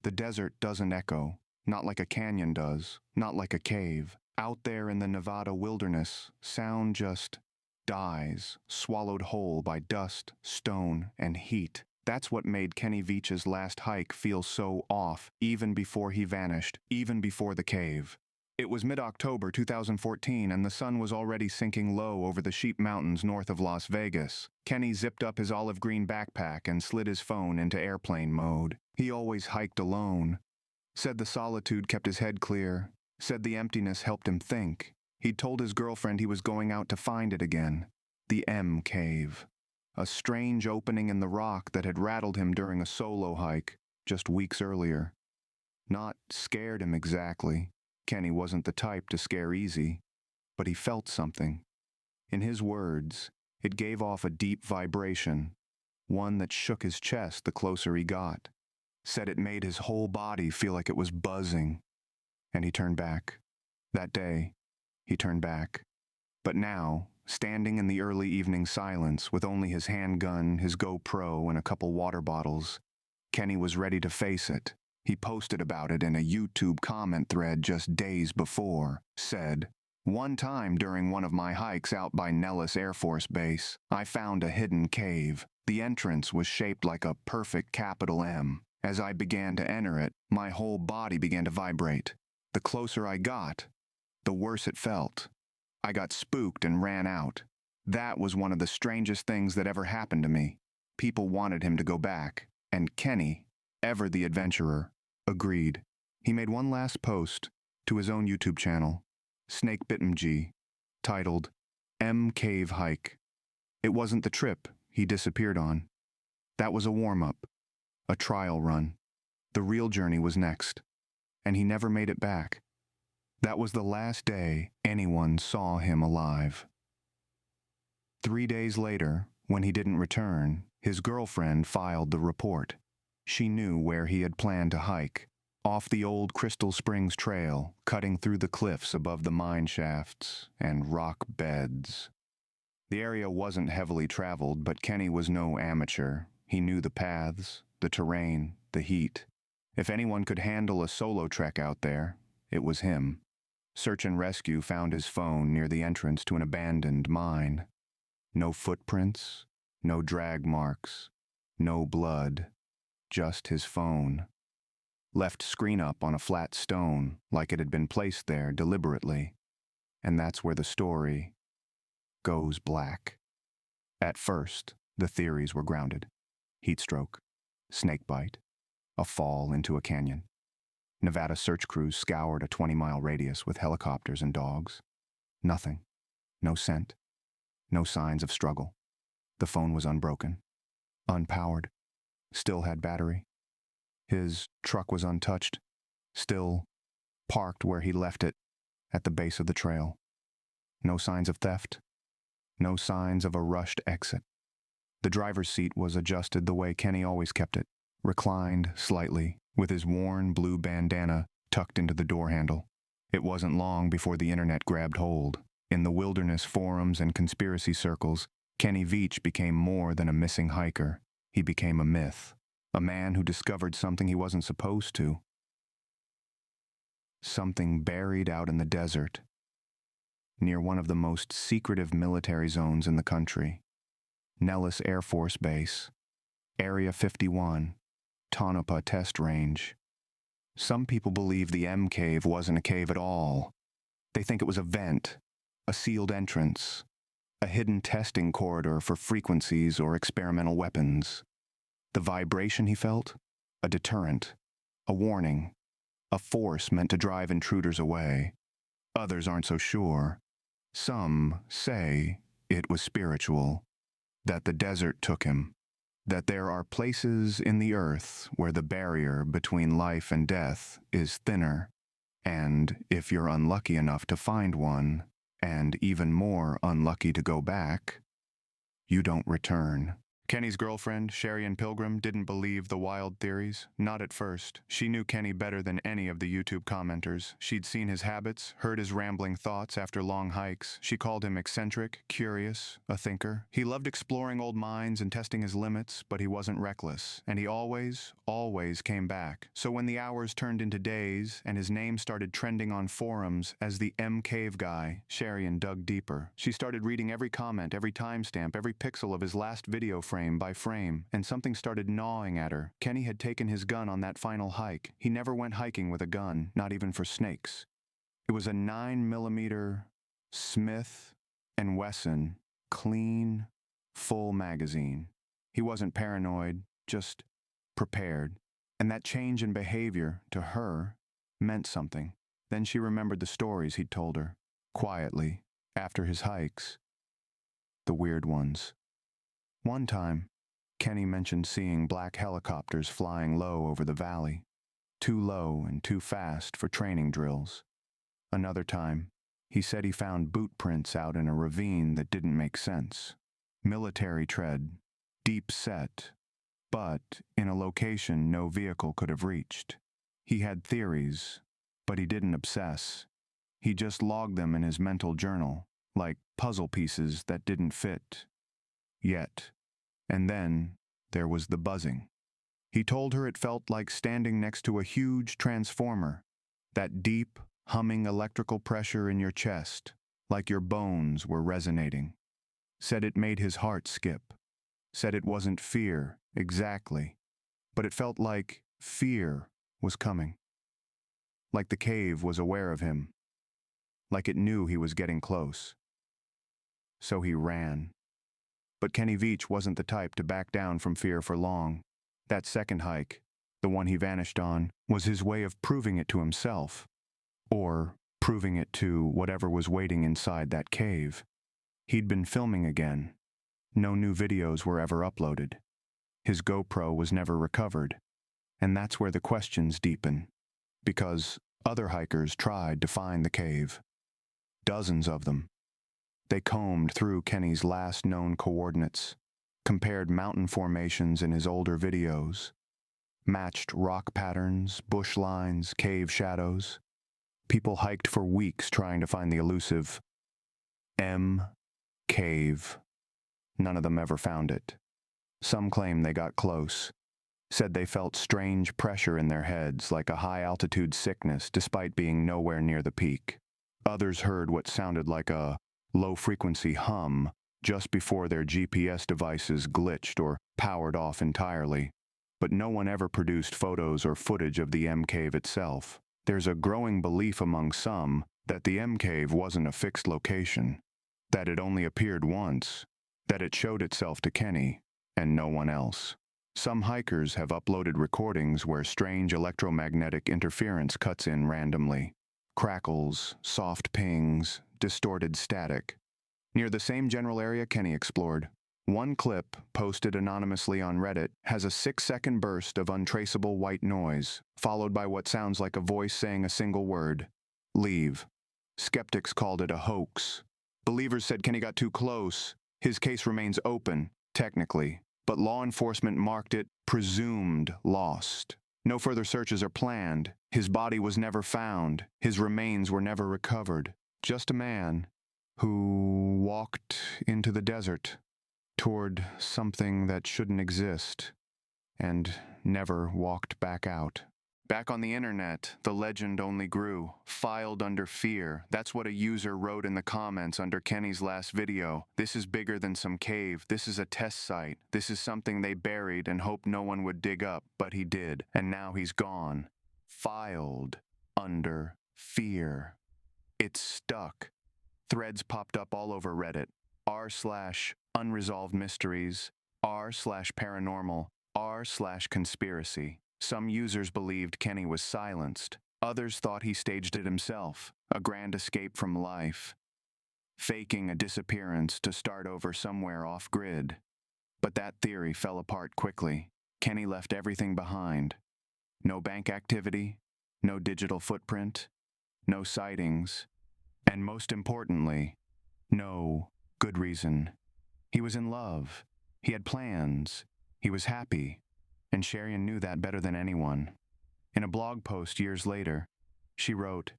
The desert doesn't echo, not like a canyon does, not like a cave. Out there in the Nevada wilderness, sound just dies, swallowed whole by dust, stone, and heat. That's what made Kenny Veach's last hike feel so off, even before he vanished, even before the cave. It was mid-October 2014, and the sun was already sinking low over the Sheep Mountains north of Las Vegas. Kenny zipped up his olive green backpack and slid his phone into airplane mode. He always hiked alone. Said the solitude kept his head clear. Said the emptiness helped him think. He'd told his girlfriend he was going out to find it again. The M Cave. A strange opening in the rock that had rattled him during a solo hike just weeks earlier. Not scared him exactly. Kenny wasn't the type to scare easy, but he felt something. In his words, it gave off a deep vibration, one that shook his chest the closer he got. Said it made his whole body feel like it was buzzing. And he turned back. That day, he turned back. But now, standing in the early evening silence with only his handgun, his GoPro, and a couple water bottles, Kenny was ready to face it. He posted about it in a YouTube comment thread just days before. Said, "One time during one of my hikes out by Nellis Air Force Base, I found a hidden cave. The entrance was shaped like a perfect capital M. As I began to enter it, my whole body began to vibrate. The closer I got, the worse it felt. I got spooked and ran out. That was one of the strangest things that ever happened to me." People wanted him to go back, and Kenny, ever the adventurer, agreed. He made one last post to his own YouTube channel, Snake Bit'em G, titled M Cave Hike. It wasn't the trip he disappeared on. That was a warm-up, a trial run. The real journey was next, and he never made it back. That was the last day anyone saw him alive. 3 days later, when he didn't return, his girlfriend filed the report. She knew where he had planned to hike, off the old Crystal Springs Trail, cutting through the cliffs above the mine shafts and rock beds. The area wasn't heavily traveled, but Kenny was no amateur. He knew the paths, the terrain, the heat. If anyone could handle a solo trek out there, it was him. Search and rescue found his phone near the entrance to an abandoned mine. No footprints, no drag marks, no blood. Just his phone. Left screen up on a flat stone, like it had been placed there deliberately. And that's where the story goes black. At first, the theories were grounded. Heat stroke, snake bite, a fall into a canyon. Nevada search crews scoured a 20-mile radius with helicopters and dogs. Nothing. No scent. No signs of struggle. The phone was unbroken. Unpowered. Still had battery. His truck was untouched, still parked where he left it, at the base of the trail. No signs of theft. No signs of a rushed exit. The driver's seat was adjusted the way Kenny always kept it, reclined slightly, with his worn blue bandana tucked into the door handle. It wasn't long before the internet grabbed hold. In the wilderness forums and conspiracy circles, Kenny Veach became more than a missing hiker. He became a myth, a man who discovered something he wasn't supposed to. Something buried out in the desert, near one of the most secretive military zones in the country. Nellis Air Force Base, Area 51, Tonopah Test Range. Some people believe the M Cave wasn't a cave at all. They think it was a vent, a sealed entrance, a hidden testing corridor for frequencies or experimental weapons. The vibration he felt? A deterrent, a warning, a force meant to drive intruders away. Others aren't so sure. Some say it was spiritual, that the desert took him, that there are places in the earth where the barrier between life and death is thinner, and if you're unlucky enough to find one, and even more unlucky to go back, you don't return. Kenny's girlfriend, Sherry Ann Pilgrim, didn't believe the wild theories. Not at first. She knew Kenny better than any of the YouTube commenters. She'd seen his habits, heard his rambling thoughts after long hikes. She called him eccentric, curious, a thinker. He loved exploring old mines and testing his limits, but he wasn't reckless. And he always came back. So when the hours turned into days and his name started trending on forums as the M Cave guy, Sherry Ann dug deeper. She started reading every comment, every timestamp, every pixel of his last video frame by frame, and something started gnawing at her. Kenny had taken his gun on that final hike. He never went hiking with a gun, not even for snakes. It was a 9mm Smith & Wesson, clean, full magazine. He wasn't paranoid, just prepared. And that change in behavior, to her, meant something. Then she remembered the stories he'd told her, quietly, after his hikes. The weird ones. One time, Kenny mentioned seeing black helicopters flying low over the valley, too low and too fast for training drills. Another time, he said he found boot prints out in a ravine that didn't make sense. Military tread, deep set, but in a location no vehicle could have reached. He had theories, but he didn't obsess. He just logged them in his mental journal, like puzzle pieces that didn't fit. Yet. And then there was the buzzing. He told her it felt like standing next to a huge transformer, that deep, humming electrical pressure in your chest, like your bones were resonating. Said it made his heart skip. Said it wasn't fear, exactly, but it felt like fear was coming. Like the cave was aware of him. Like it knew he was getting close. So he ran. But Kenny Veach wasn't the type to back down from fear for long. That second hike, the one he vanished on, was his way of proving it to himself. Or proving it to whatever was waiting inside that cave. He'd been filming again. No new videos were ever uploaded. His GoPro was never recovered. And that's where the questions deepen. Because other hikers tried to find the cave. Dozens of them. They combed through Kenny's last known coordinates, compared mountain formations in his older videos, matched rock patterns, bush lines, cave shadows. People hiked for weeks trying to find the elusive M cave. None of them ever found it. Some claim they got close, said they felt strange pressure in their heads like a high-altitude sickness despite being nowhere near the peak. Others heard what sounded like a low-frequency hum just before their GPS devices glitched or powered off entirely, but no one ever produced photos or footage of the M cave itself. There's a growing belief among some that the M cave wasn't a fixed location, that it only appeared once, that it showed itself to Kenny and no one else. Some hikers have uploaded recordings where strange electromagnetic interference cuts in randomly. Crackles, soft pings, distorted static. Near the same general area Kenny explored, one clip, posted anonymously on Reddit, has a 6-second burst of untraceable white noise, followed by what sounds like a voice saying a single word: leave. Skeptics called it a hoax. Believers said Kenny got too close. His case remains open, technically, but law enforcement marked it presumed lost. No further searches are planned. His body was never found. His remains were never recovered. Just a man who walked into the desert toward something that shouldn't exist and never walked back out. Back on the internet, the legend only grew, filed under fear. That's what a user wrote in the comments under Kenny's last video. This is bigger than some cave. This is a test site. This is something they buried and hoped no one would dig up, but he did. And now he's gone. Filed under fear. It's stuck. Threads popped up all over Reddit. r/unresolved mysteries, r/paranormal, r/conspiracy. Some users believed Kenny was silenced. Others thought he staged it himself, a grand escape from life, faking a disappearance to start over somewhere off-grid. But that theory fell apart quickly. Kenny left everything behind. No bank activity, no digital footprint, no sightings, and most importantly, no good reason. He was in love. He had plans. He was happy. And Sherian knew that better than anyone. In a blog post years later, she wrote,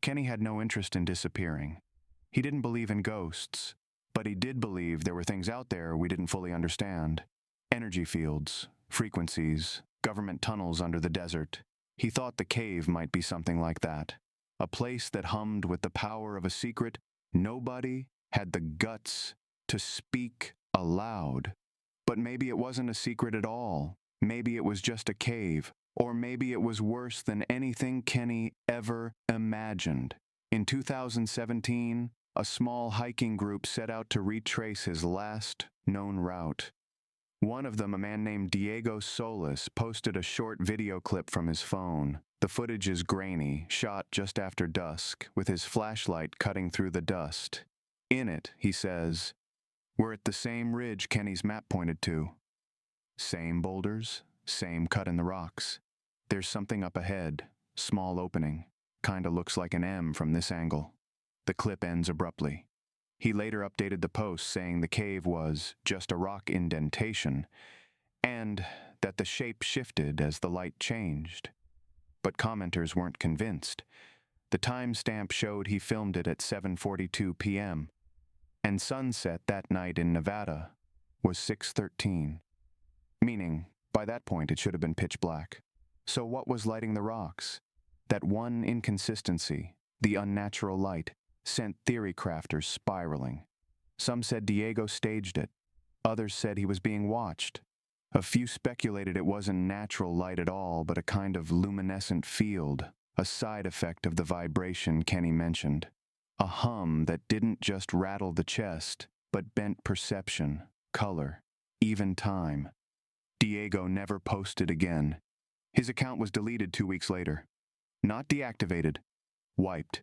Kenny had no interest in disappearing. He didn't believe in ghosts, but he did believe there were things out there we didn't fully understand. Energy fields, frequencies, government tunnels under the desert. He thought the cave might be something like that. A place that hummed with the power of a secret nobody had the guts to speak aloud. But maybe it wasn't a secret at all. Maybe it was just a cave. Or maybe it was worse than anything Kenny ever imagined. In 2017, a small hiking group set out to retrace his last known route. One of them, a man named Diego Solis, posted a short video clip from his phone. The footage is grainy, shot just after dusk, with his flashlight cutting through the dust. In it, he says, "We're at the same ridge Kenny's map pointed to. Same boulders, same cut in the rocks. There's something up ahead, small opening. Kinda looks like an M from this angle." The clip ends abruptly. He later updated the post saying the cave was just a rock indentation, and that the shape shifted as the light changed. But commenters weren't convinced. The timestamp showed he filmed it at 7:42 p.m., and sunset that night in Nevada was 6:13. Meaning, by that point it should have been pitch black. So what was lighting the rocks? That one inconsistency, the unnatural light, sent theory crafters spiraling. Some said Diego staged it. Others said he was being watched. A few speculated it wasn't natural light at all, but a kind of luminescent field, a side effect of the vibration Kenny mentioned. A hum that didn't just rattle the chest, but bent perception, color, even time. Diego never posted again. His account was deleted 2 weeks later. Not deactivated, wiped.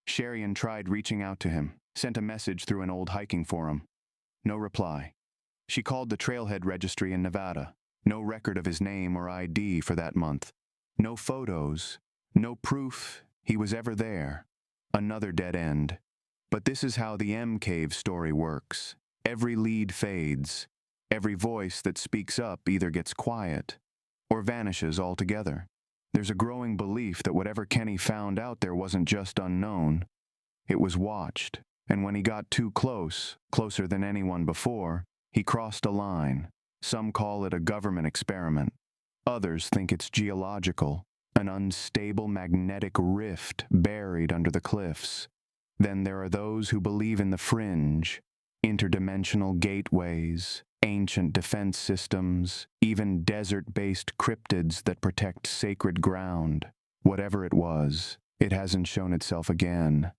Sherian tried reaching out to him, sent a message through an old hiking forum. No reply. She called the trailhead registry in Nevada. No record of his name or ID for that month. No photos. No proof he was ever there. Another dead end. But this is how the M Cave story works. Every lead fades. Every voice that speaks up either gets quiet or vanishes altogether. There's a growing belief that whatever Kenny found out there wasn't just unknown. It was watched, and when he got too close, closer than anyone before, he crossed a line. Some call it a government experiment. Others think it's geological, an unstable magnetic rift buried under the cliffs. Then there are those who believe in the fringe, interdimensional gateways, ancient defense systems, even desert-based cryptids that protect sacred ground. Whatever it was, it hasn't shown itself again.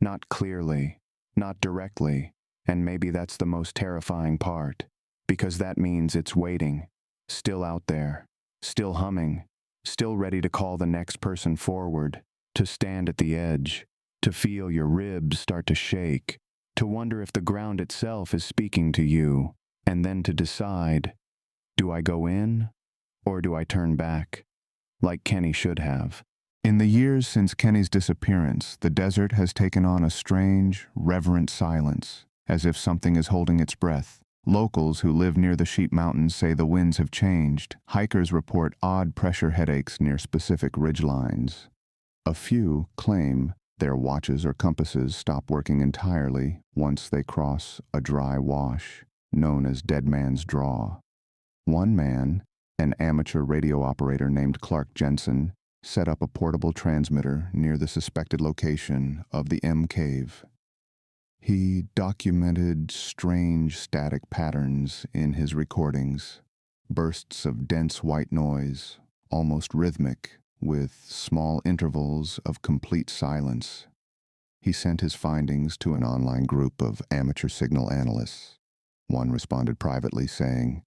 Not clearly, not directly, and maybe that's the most terrifying part, because that means it's waiting, still out there, still humming, still ready to call the next person forward, to stand at the edge, to feel your ribs start to shake, to wonder if the ground itself is speaking to you, and then to decide, do I go in, or do I turn back, like Kenny should have? In the years since Kenny's disappearance, the desert has taken on a strange, reverent silence, as if something is holding its breath. Locals who live near the Sheep Mountains say the winds have changed. Hikers report odd pressure headaches near specific ridgelines. A few claim their watches or compasses stop working entirely once they cross a dry wash, known as Dead Man's Draw. One man, an amateur radio operator named Clark Jensen, set up a portable transmitter near the suspected location of the M Cave. He documented strange static patterns in his recordings, bursts of dense white noise, almost rhythmic, with small intervals of complete silence. He sent his findings to an online group of amateur signal analysts. One responded privately saying,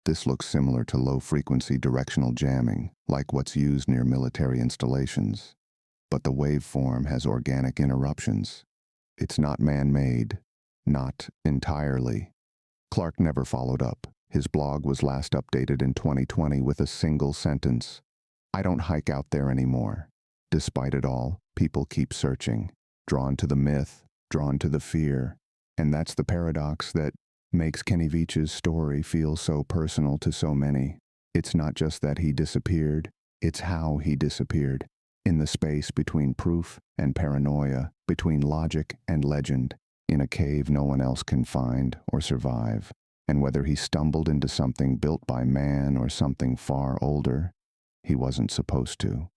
"This looks similar to low-frequency directional jamming, like what's used near military installations. But the waveform has organic interruptions. It's not man-made, not entirely." Clark never followed up. His blog was last updated in 2020 with a single sentence, "I don't hike out there anymore." Despite it all, people keep searching, drawn to the myth, drawn to the fear. And that's the paradox that makes Kenny Veach's story feel so personal to so many. It's not just that he disappeared, it's how he disappeared. In the space between proof and paranoia, between logic and legend, in a cave no one else can find or survive. And whether he stumbled into something built by man or something far older, he wasn't supposed to.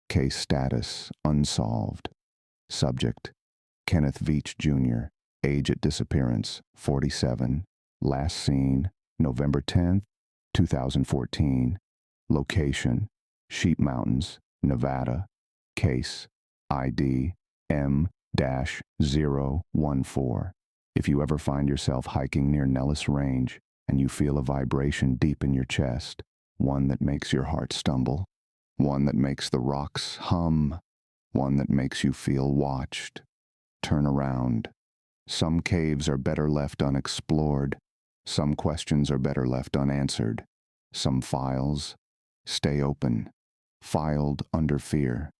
Case status: unsolved. Subject: Kenneth Veach Jr. Age at disappearance: 47. Last seen November 10th, 2014. Location: Sheep Mountains, Nevada. Case ID M-014. If you ever find yourself hiking near Nellis Range and you feel a vibration deep in your chest, one that makes your heart stumble, one that makes the rocks hum, one that makes you feel watched, turn around. Some caves are better left unexplored. Some questions are better left unanswered. Some files stay open, filed under fear.